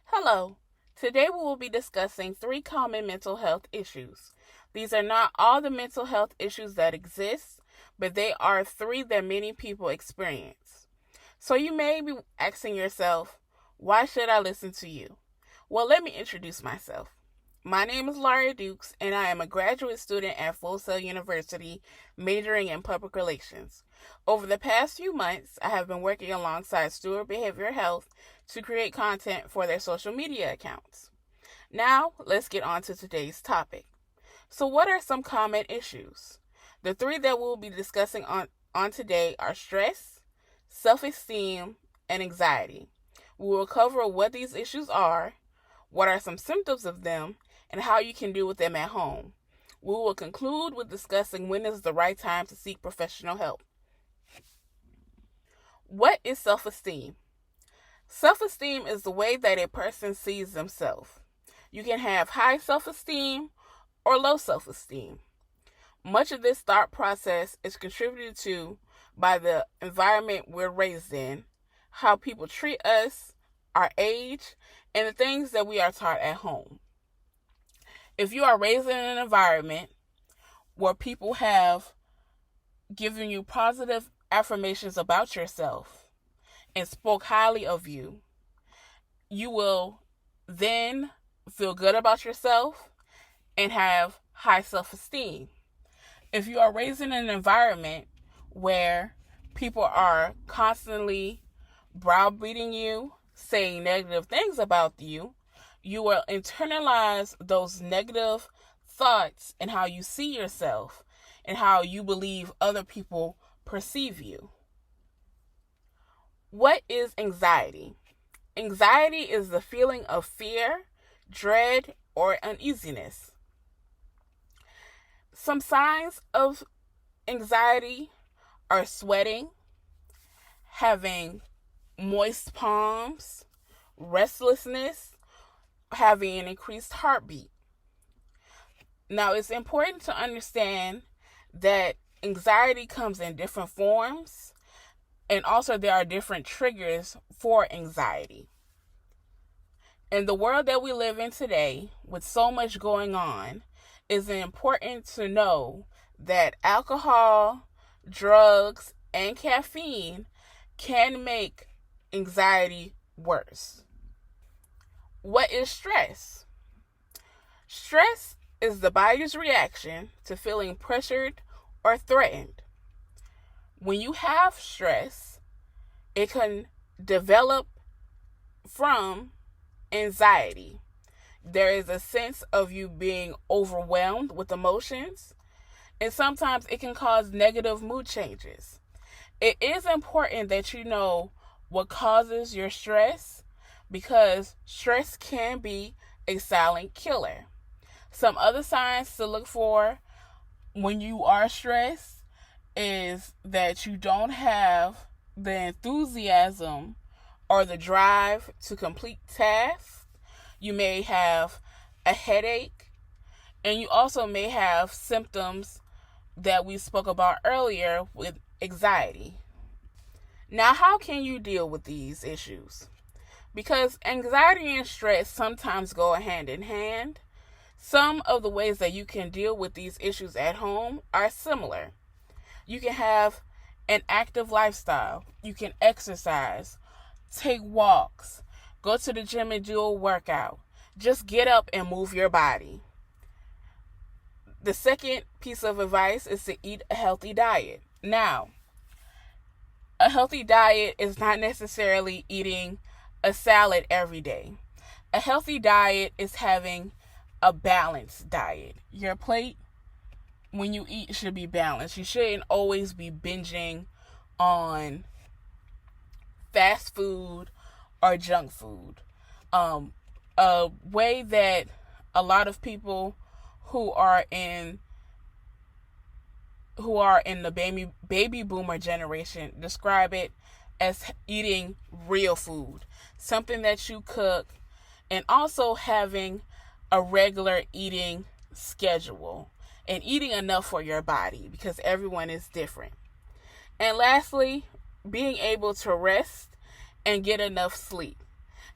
Hello. Today we will be discussing three common mental health issues. These are not all the mental health issues that exist, but they are three that many people experience. So you may be asking yourself, why should I listen to you? Well, let me introduce myself. My name is Laria Dukes, and I am a graduate student at Full Sail University, majoring in public relations. Over the past few months, I have been working alongside Stewart Behavioral Health to create content for their social media accounts. Now, let's get on to today's topic. So, what are some common issues? The three that we'll be discussing on today are stress, self esteem, and anxiety. We will cover what these issues are, what are some symptoms of them, and how you can deal with them at home. We will conclude with discussing when is the right time to seek professional help. What is self esteem? Self esteem is the way that a person sees themselves. You can have high self esteem or low self esteem. Much of this thought process is contributed to by the environment we're raised in, how people treat us, our age, and the things that we are taught at home. If you are raised in an environment where people have given you positive affirmations about yourself and spoke highly of you, you will then feel good about yourself and have high self-esteem. If you are raised in an environment where people are constantly browbeating you, saying negative things about you, you will internalize those negative thoughts and how you see yourself and how you believe other people perceive you. What is anxiety? Anxiety is the feeling of fear, dread, or uneasiness. Some signs of anxiety are sweating, having moist palms, restlessness, having an increased heartbeat. Now, it's important to understand that anxiety comes in different forms, and also there are different triggers for anxiety. In the world that we live in today, with so much going on, it's important to know that alcohol, drugs, and caffeine can make anxiety worse. What is stress? Stress is the body's reaction to feeling pressured or threatened. When you have stress, it can develop from anxiety. There is a sense of you being overwhelmed with emotions, and sometimes it can cause negative mood changes. It is important that you know what causes your stress, because stress can be a silent killer. Some other signs to look for when you are stressed is that you don't have the enthusiasm or the drive to complete tasks. You may have a headache, and you also may have symptoms that we spoke about earlier with anxiety. Now, how can you deal with these issues? Because anxiety and stress sometimes go hand in hand. Some of the ways that you can deal with these issues at home are similar. You can have an active lifestyle. You can exercise, take walks, go to the gym and do a workout. Just get up and move your body. The second piece of advice is to eat a healthy diet. Now, a healthy diet is not necessarily eating a salad every day. A healthy diet is having a balanced diet. Your plate, when you eat, should be balanced. You shouldn't always be binging on fast food or junk food. A way that a lot of people who are in the baby boomer generation describe it as eating real food, something that you cook, and also having a regular eating schedule and eating enough for your body, because everyone is different. And lastly, being able to rest and get enough sleep.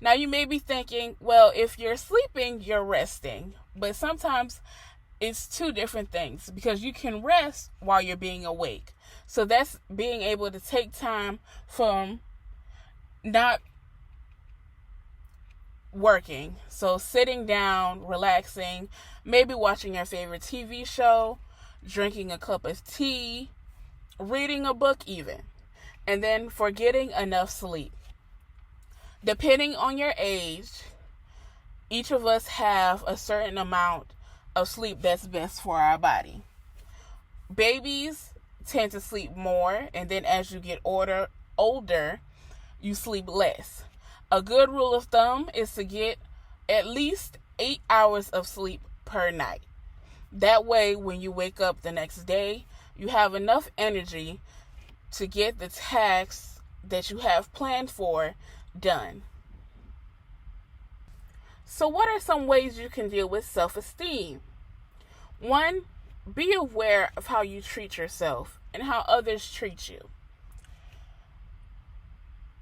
Now you may be thinking, well, if you're sleeping, you're resting. But sometimes it's two different things, because you can rest while you're being awake. So that's being able to take time from not working. So sitting down, relaxing, maybe watching your favorite TV show, drinking a cup of tea, reading a book even, and then for getting enough sleep. Depending on your age, each of us have a certain amount of sleep that's best for our body. Babies tend to sleep more, and then as you get older, you sleep less. A good rule of thumb is to get at least 8 hours of sleep per night. That way, when you wake up the next day, you have enough energy to get the tasks that you have planned for done. So what are some ways you can deal with self-esteem? 1, be aware of how you treat yourself and how others treat you.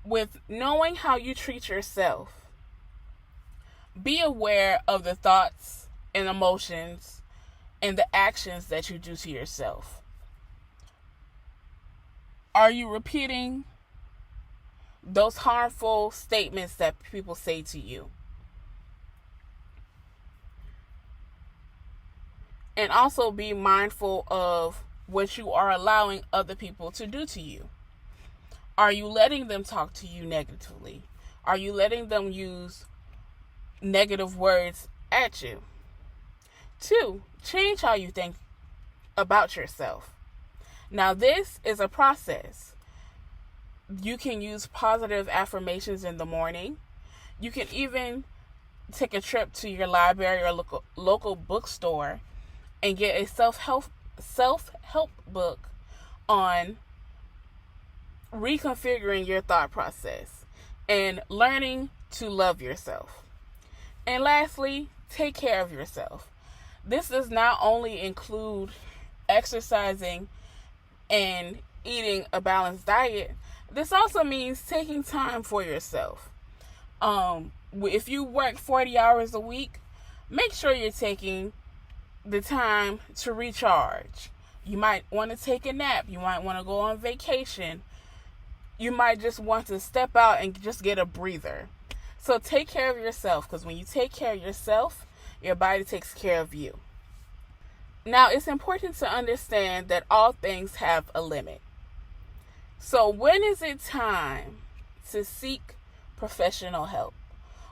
With knowing how you treat yourself, be aware of the thoughts and emotions and the actions that you do to yourself. Are you repeating those harmful statements that people say to you? And also be mindful of what you are allowing other people to do to you. Are you letting them talk to you negatively? Are you letting them use negative words at you? 2, change how you think about yourself. Now, this is a process. You can use positive affirmations in the morning. You can even take a trip to your library or local bookstore and get a self-help book on reconfiguring your thought process and learning to love yourself. And lastly, take care of yourself. This does not only include exercising and eating a balanced diet. This also means taking time for yourself. If you work 40 hours a week, make sure you're taking the time to recharge. You might want to take a nap. You might want to go on vacation. You might just want to step out and just get a breather. So take care of yourself, because when you take care of yourself, your body takes care of you. Now, it's important to understand that all things have a limit. So when is it time to seek professional help?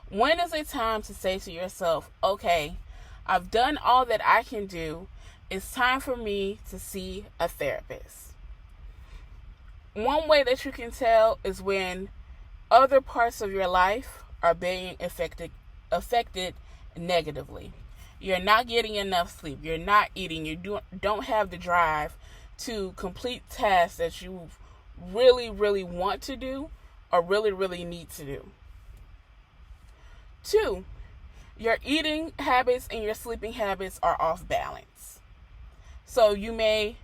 When is it time to say to yourself, okay, I've done all that I can do. It's time for me to see a therapist. One way that you can tell is when other parts of your life are being affected negatively. You're not getting enough sleep. You're not eating. You don't have the drive to complete tasks that you really, really want to do or really, really need to do. 2, your eating habits and your sleeping habits are off balance. So you may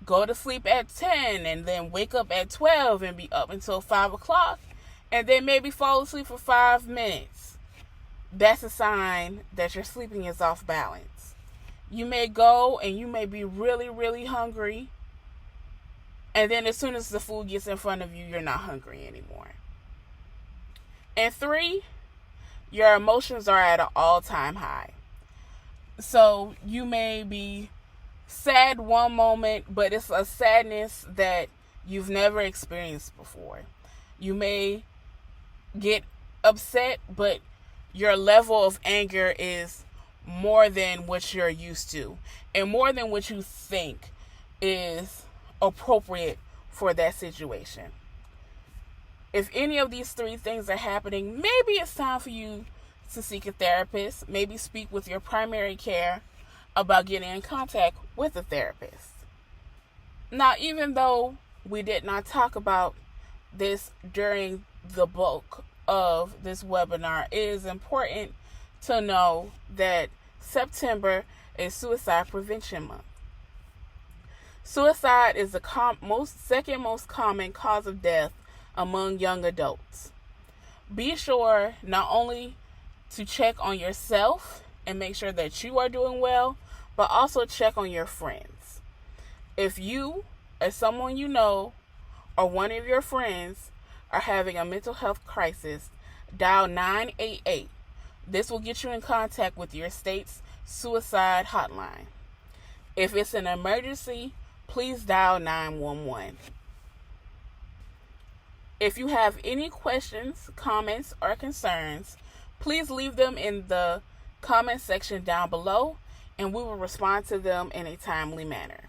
go to sleep at 10 and then wake up at 12 and be up until 5 o'clock and then maybe fall asleep for 5 minutes. That's a sign that your sleeping is off balance. You may go and you may be really, really hungry, and then as soon as the food gets in front of you, you're not hungry anymore. And 3, your emotions are at an all-time high. So you may be sad one moment, but it's a sadness that you've never experienced before. You may get upset, but your level of anger is more than what you're used to and more than what you think is appropriate for that situation. If any of these 3 things are happening, maybe it's time for you to seek a therapist. Maybe speak with your primary care about getting in contact with a therapist. Now, even though we did not talk about this during the bulk of this webinar, it is important to know that September is Suicide Prevention Month. Suicide is the second most common cause of death among young adults. Be sure not only to check on yourself and make sure that you are doing well, but also check on your friends. If you or someone you know or one of your friends are having a mental health crisis, dial 988. This will get you in contact with your state's suicide hotline. If it's an emergency, please dial 911. If you have any questions, comments, or concerns, please leave them in the comment section down below, and we will respond to them in a timely manner.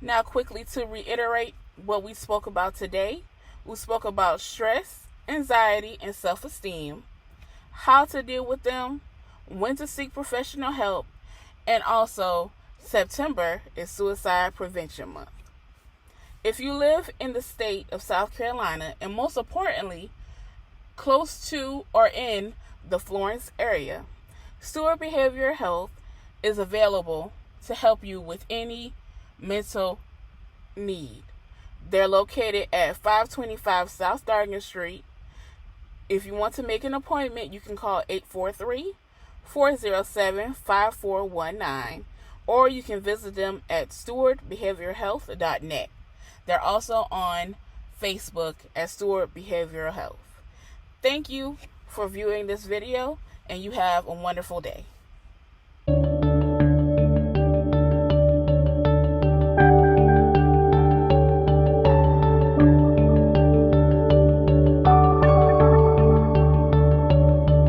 Now, quickly to reiterate what we spoke about today, we spoke about stress, anxiety, and self-esteem, how to deal with them, when to seek professional help, and also September is Suicide Prevention Month. If you live in the state of South Carolina, and most importantly, close to or in the Florence area, Stewart Behavioral Health is available to help you with any mental need. They're located at 525 South Dargan Street. If you want to make an appointment, you can call 843-407-5419, or you can visit them at stewartbehavioralhealth.net. They're also on Facebook at Stewart Behavioral Health. Thank you for viewing this video, and you have a wonderful day.